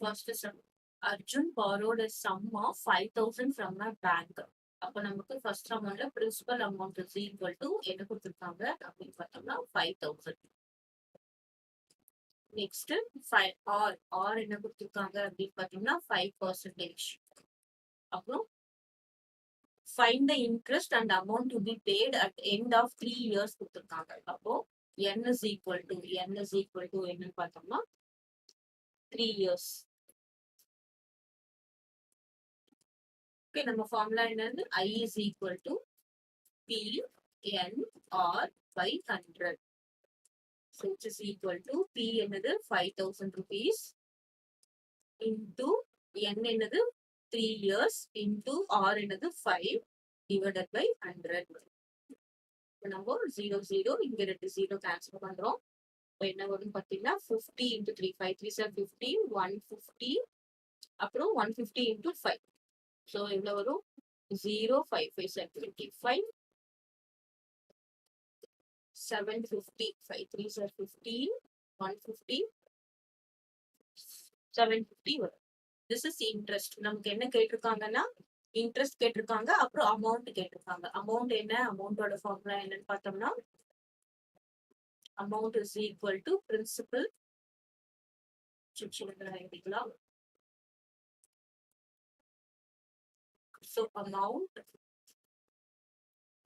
First sum. Arjun borrowed a sum of 5,000 from a bank. அப்ப நமக்கு first அமௌண்ட்ல principal amount is equal to என்ன கொடுத்துருக்காங்க அப்படின்னு பார்த்தோம்னா 5,000. நெக்ஸ்ட் ஆர் என்ன கொடுத்துருக்காங்க அப்படின்னு பார்த்தோம்னா 5%. அப்புறம் find the interest and amount to be paid at end of 3 years கொடுத்துருக்காங்க. அப்போ n இஸ் ஈக்குவல் டு என்னன்னு பார்த்தோம்னா 3 years. ஓகே, நம்ம ஃபார்முலா என்னது? I is equal to PNR by 100. So which is equal to P என்னது 5,000 rupees into N என்னது 3 years into R என்னது 5 divided by 100. நம்ம 0 இங்க 2 0 கேன்சல் பண்றோம். இப்போ என்ன வரும் பார்த்தீங்கன்னா 50 into 3 5 3 7 50 150 அப்புறம் 150 into 5. So எவ்வளவு வரும் 0 5 5 7 25 750 5 3 are 15 150 750 வரும். This is interest. நமக்கு என்ன கேட்டிருக்காங்கன்னா இன்ட்ரெஸ்ட் கேட்டிருக்காங்க, அப்புறம் அமௌண்ட் கேட்டிருக்காங்க. அமௌண்ட் என்ன, அமௌண்டோட ஃபார்முலா என்னன்னு பார்த்தோம்னா amount is equal to principal எழுதிக்கலாம். So amount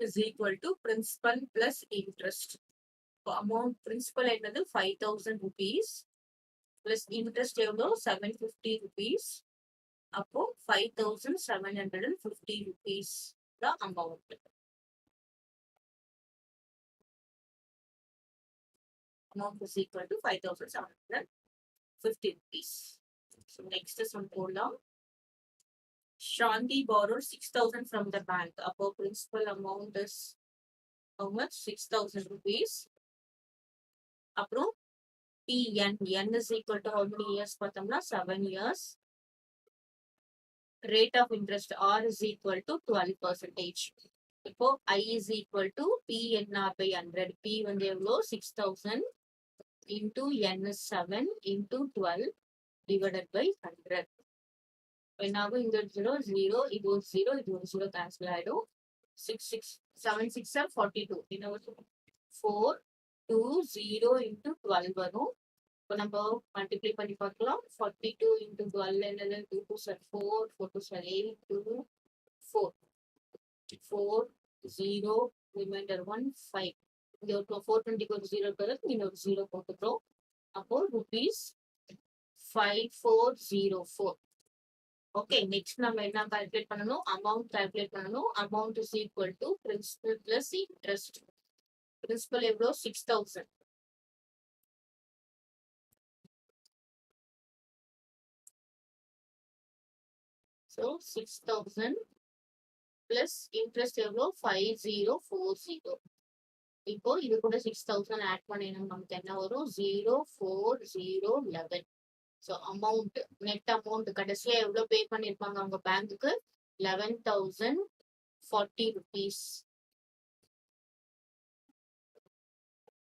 is equal to principal plus interest. So amount principal என்னது 5,000 rupees plus interest எவ்வளோ 750 rupees. அப்போ 5,750 rupees the amount. Amount is equal to 5,750 rupees. So next is one போடலாம். Shanti borrowed 6,000 from the bank. Appo principal amount is how much? 6,000 rupees. அப்புறம் n is equal to how many years பார்த்தோம்னா 7 years. Rate of interest R is equal to 12%. இப்போ I is equal to PNR by 100. P வந்து எவ்வளோ 6,000 into n is 7 into 12 divided by 100. என்னாகும் இங்க 0 0 இது ஒரு 0 இது ஒரு 0 கேன்சல் ஆயிடும். 6 7 6 are 42. என்ன வரும் 4 2 0 into 12 வரும். இப்போ நம்ம மல்டிப்ளை பண்ணி பார்க்கலாம். 42 into 12 என்னது 2 2 are 4 4 2 are 8 2 4 4 0 ரிமைண்டர் 1 5. இங்க ஒரு 420 ஒரு 0 இருக்கிறது, இங்க ஒரு 0 போட்டுக்கிறோம். அப்போ rupees 5404. ஓகே, நெக்ஸ்ட் நம்ம என்ன கால்குலேட் பண்ணணும், அமௌண்ட் கால்குலேட் பண்ணணும். Amount is equal to principal plus interest. Principal எவ்வளோ 6,000. ஸோ 6,000 பிளஸ் இன்ட்ரெஸ்ட் எவ்வளோ 5040. இப்போ இது கூட 6,000 ஆட் பண்ணினோம், நமக்கு என்ன வரும் 04011. ஸோ அமௌண்ட் நெட் அமௌண்ட் கடைசியா எவ்வளோ பே பண்ணியிருப்பாங்க அவங்க பேங்க்குக்கு 11,040 rupees.